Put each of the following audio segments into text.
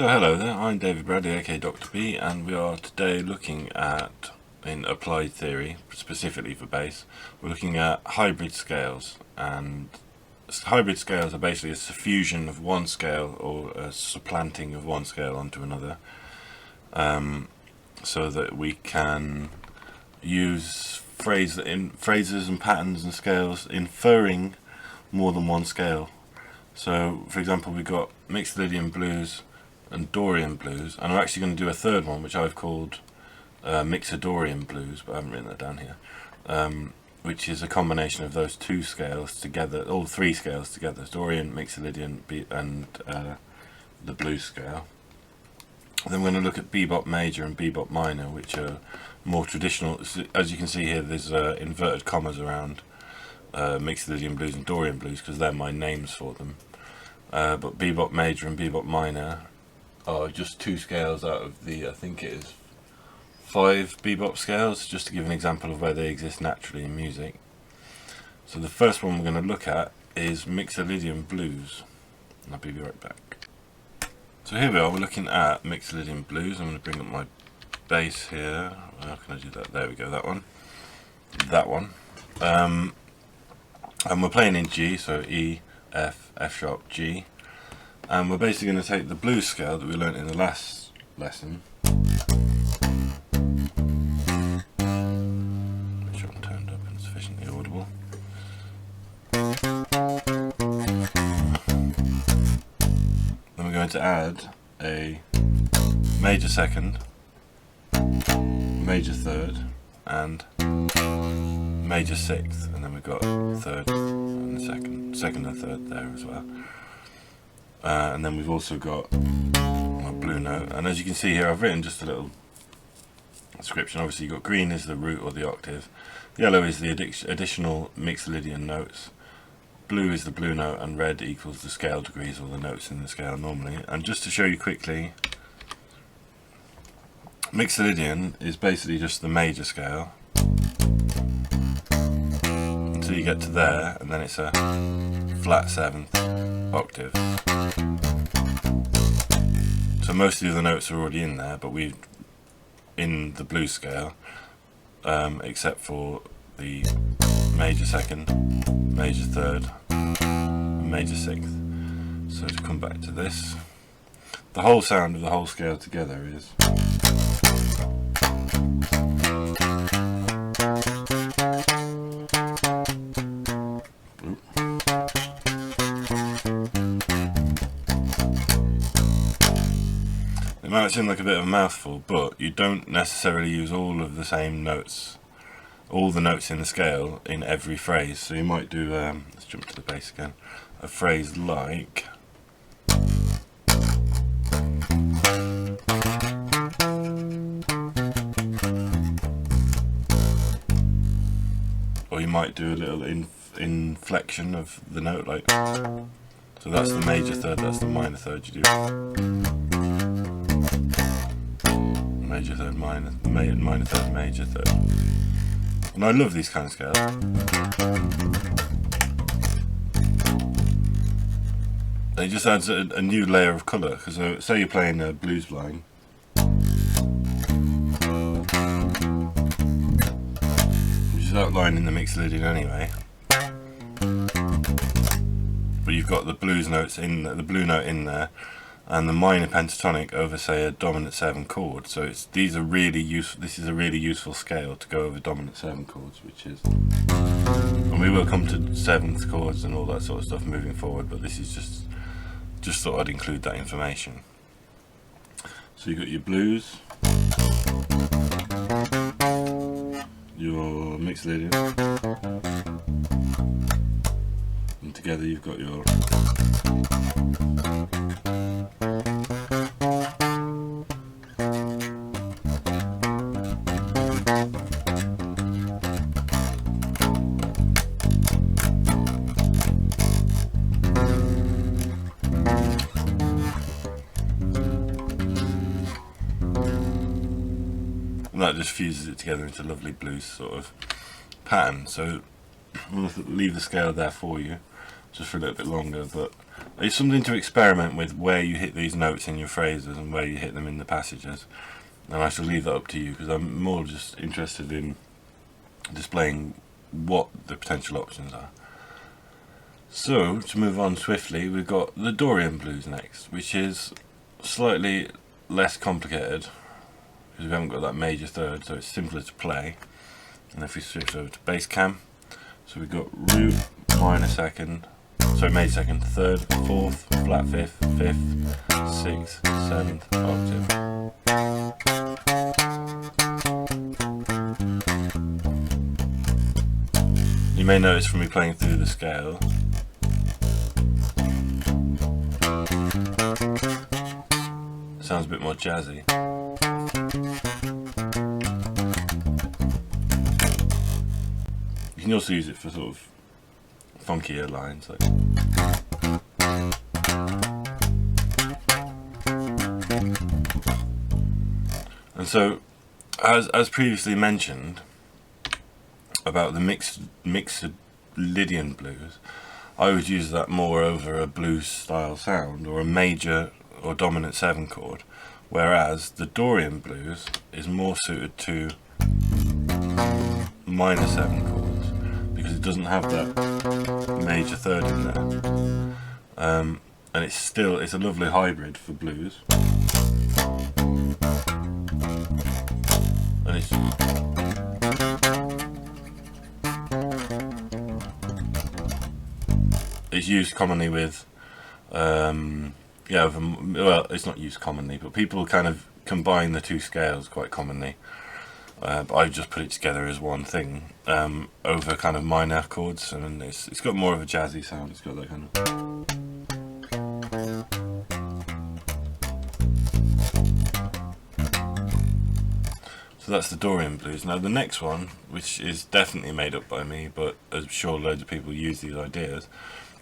So hello there, I'm David Bradley, aka Dr. B, and we are today looking at, in applied theory, specifically for bass, we're looking at hybrid scales. And hybrid scales are basically a suffusion of one scale or a supplanting of one scale onto another, so that we can use phrases and patterns and scales inferring more than one scale. So for example, we've got Mixolydian Blues and Dorian Blues, and I'm actually going to do a third one which I've called Dorian Blues, but I haven't written that down here, which is a combination of those two scales together, all three scales together, Dorian, Mixolydian and the blues scale. And then we're going to look at Bebop Major and Bebop Minor, which are more traditional. As you can see here, there's inverted commas around Mixolydian Blues and Dorian Blues because they're my names for them. But Bebop Major and Bebop Minor are just two scales out of the, I think it is 5 bebop scales, just to give an example of where they exist naturally in music. So the first one we're going to look at is Mixolydian Blues, and I'll be right back. So here we are, we're looking at Mixolydian Blues. I'm going to bring up my bass here. How can I do that? There we go, that one. That one. And we're playing in G, so E, F, F sharp, G. And we're basically going to take the blues scale that we learnt in the last lesson. Make sure I'm turned up and sufficiently audible. Then we're going to add a major second, major third, and major sixth, and then we've got third and second and third there as well. And then we've also got a blue note, and as you can see here, I've written just a little description. Obviously you've got green is the root or the octave, yellow is the additional Mixolydian notes, blue is the blue note, and red equals the scale degrees or the notes in the scale normally. And just to show you quickly, Mixolydian is basically just the major scale until you get to there, and then it's a flat 7th octave. So most of the other notes are already in there, but we've in the blues scale, except for the major second, major third, and major sixth. So to come back to this, the whole sound of the whole scale together is. It might seem like a bit of a mouthful, but you don't necessarily use all of the same notes, all the notes in the scale in every phrase. So you might do, let's jump to the bass again, a phrase like, or you might do a little inflection of the note, like, so that's the major third, that's the minor third, you do major third, minor third, major third. And I love these kind of scales. It just adds a new layer of colour, because say you're playing a blues line, which is outlining the Mixolydian anyway, but you've got the blues notes in the blue note in there, and the minor pentatonic over, say, a dominant 7 chord. So these are really useful. This is a really useful scale to go over dominant 7 chords, which is, and we will come to 7th chords and all that sort of stuff moving forward. But this is just thought I'd include that information. So you've got your blues, your Mixolydian, and together you've got your. And that just fuses it together into a lovely blues sort of pattern. So I'm going to leave the scale there for you just for a little bit longer, but it's something to experiment with, where you hit these notes in your phrases and where you hit them in the passages. And I shall leave that up to you, because I'm more just interested in displaying what the potential options are. So, to move on swiftly, we've got the Dorian Blues next, which is slightly less complicated, because we haven't got that major third, so it's simpler to play. And if we switch over to bass cam, so we've got root, minor second, sorry, major second, third, fourth, flat fifth, fifth, sixth, seventh, octave. You may notice from me playing through the scale, it sounds a bit more jazzy. You can also use it for sort of funkier lines, like. And so, as previously mentioned about the Mixolydian blues, I would use that more over a blues style sound or a major or dominant 7 chord, whereas the Dorian blues is more suited to minor 7 chords, because it doesn't have that major third in there, and it's a lovely hybrid for blues, and it's used commonly with well, it's not used commonly, but people kind of combine the two scales quite commonly. But I've just put it together as one thing over kind of minor chords, and it's got more of a jazzy sound. It's got that kind of. So that's the Dorian Blues. Now the next one, which is definitely made up by me, but I'm sure loads of people use these ideas,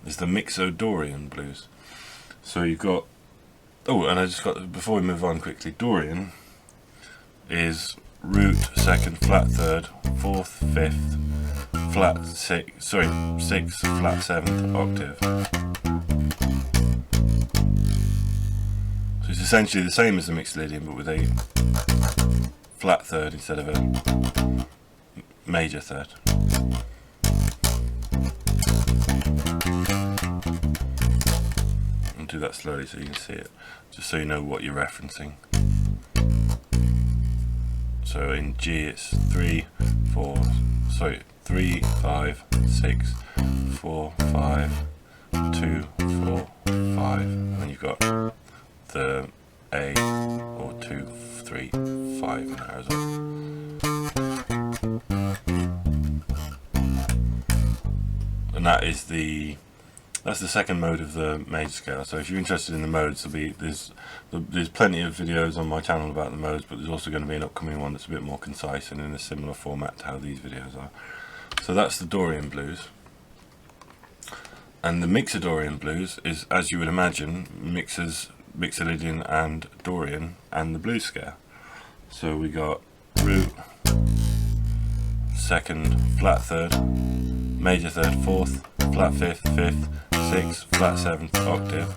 is the Mixolydian Blues. So you've got, and I just got, before we move on quickly, Dorian is root, second, flat third, fourth, fifth, flat sixth, flat seventh octave. So it's essentially the same as the Mixolydian, but with a flat third instead of a major third. I'll do that slowly so you can see it, just so you know what you're referencing. So in G it's 3, 5, 6, 4, 5, 2, 4, 5, and then you've got the A or 2, 3, 5 in there as well. And that's the second mode of the major scale. So if you're interested in the modes, there's plenty of videos on my channel about the modes, but there's also going to be an upcoming one that's a bit more concise and in a similar format to how these videos are. So that's the Dorian Blues. And the Mixolydian Blues is, as you would imagine, mixes Mixolydian and Dorian and the blues scale. So we got root, second, flat third, major third, fourth, flat fifth, fifth, sixth, flat seventh, octave.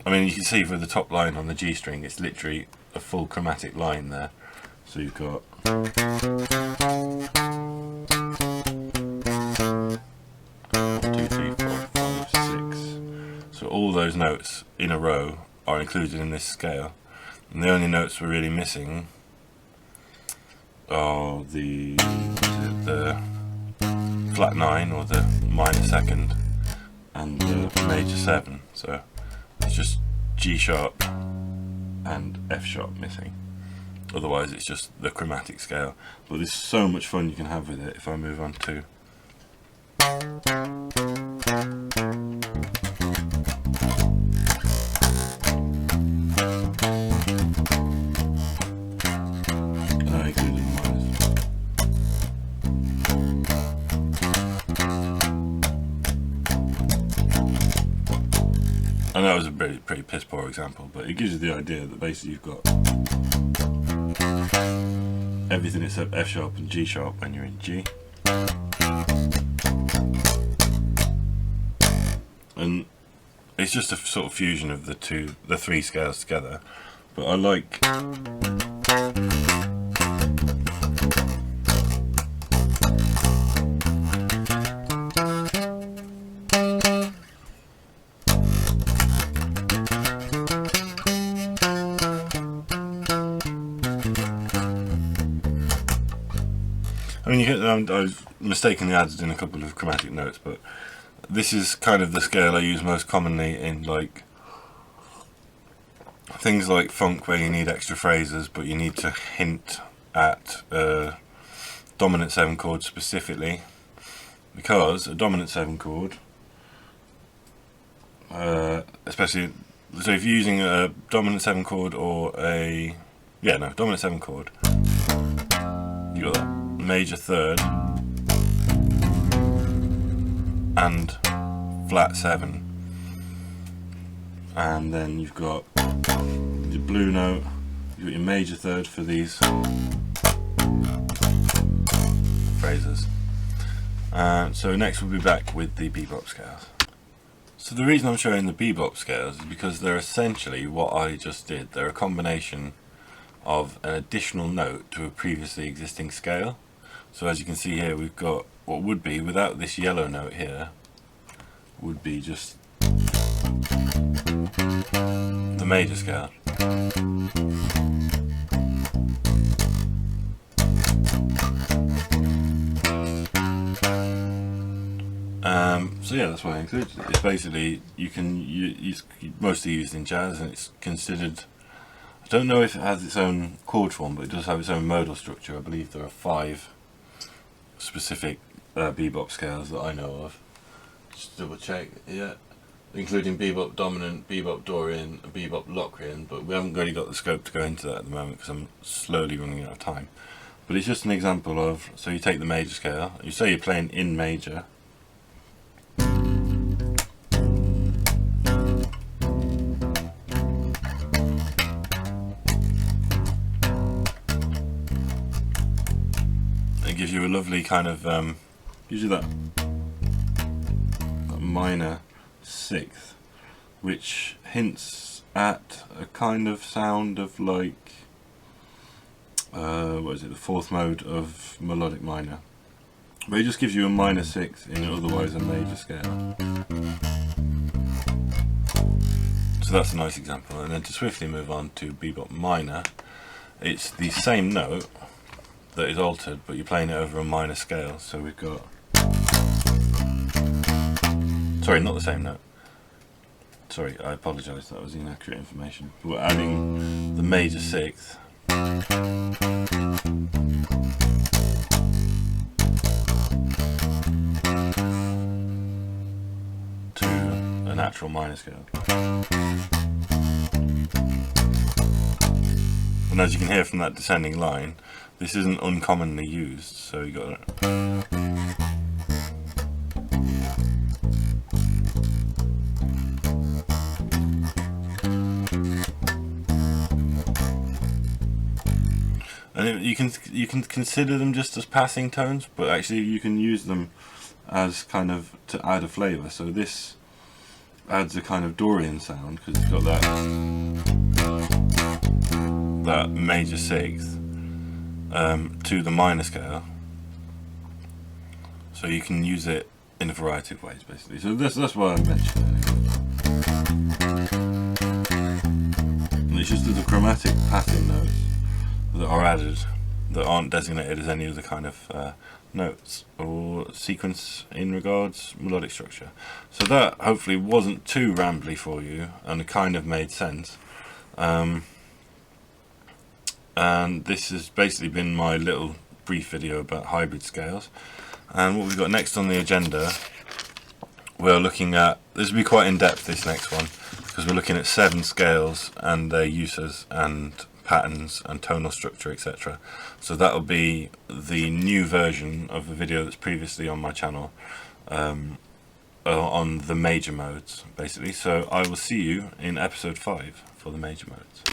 I mean, you can see for the top line on the G string, it's literally a full chromatic line there. So you've got 1, 2, 3, 4, 5, 6. So all those notes in a row are included in this scale, and the only notes we're really missing are the flat 9 or the minor second and the major 7. So it's just G sharp and F sharp missing. Otherwise it's just the chromatic scale. But there's so much fun you can have with it. If I move on to and that was a pretty piss poor example, but it gives you the idea that basically you've got everything except F sharp and G sharp when you're in G. and it's just a sort of fusion of the three scales together. But I like. I mean, I mistakenly added in a couple of chromatic notes, but this is kind of the scale I use most commonly in like things like funk, where you need extra phrases, but you need to hint at dominant 7 chord specifically, because a dominant 7 chord, especially so if you're using a dominant 7 chord or dominant 7 chord, you got that major third and flat 7, and then you've got your blue note, you've got your major third for these phrases. So next we'll be back with the bebop scales. So the reason I'm showing the bebop scales is because they're essentially what I just did. They're a combination of an additional note to a previously existing scale. So as you can see here, we've got what would be, without this yellow note here, would be just the major scale. So yeah, that's why I included it. It's basically, it's mostly used in jazz, and it's considered, I don't know if it has its own chord form, but it does have its own modal structure. I believe there are 5 specific bebop scales that I know of. Just double check, yeah, including bebop dominant, bebop Dorian, and bebop Locrian, but we haven't really got the scope to go into that at the moment because I'm slowly running out of time. But it's just an example of, so you take the major scale, you say you're playing in major, it gives you a lovely kind of, gives you that minor 6th, which hints at a kind of sound of like, what is it, the 4th mode of melodic minor, but it just gives you a minor 6th in otherwise a major scale. So that's a nice example. And then to swiftly move on to bebop minor, it's the same note that is altered, but you're playing it over a minor scale. So we've got, sorry, not the same note. Sorry, I apologise, that was inaccurate information. We're adding the major 6th to a natural minor scale. And as you can hear from that descending line, this isn't uncommonly used, so you got it. And you can consider them just as passing tones, but actually you can use them as kind of to add a flavour. So this adds a kind of Dorian sound because it's got that major 6th to the minor scale. So you can use it in a variety of ways, basically. So that's why I mentioned it. And it's just the chromatic passing notes that are added that aren't designated as any other kind of notes or sequence in regards melodic structure. So that hopefully wasn't too rambly for you and it kind of made sense. And this has basically been my little brief video about hybrid scales. And what we've got next on the agenda, we're looking at, this will be quite in depth, this next one, because we're looking at 7 scales and their uses and patterns and tonal structure, etc. So that'll be the new version of a video that's previously on my channel on the major modes, basically. So I will see you in episode 5 for the major modes.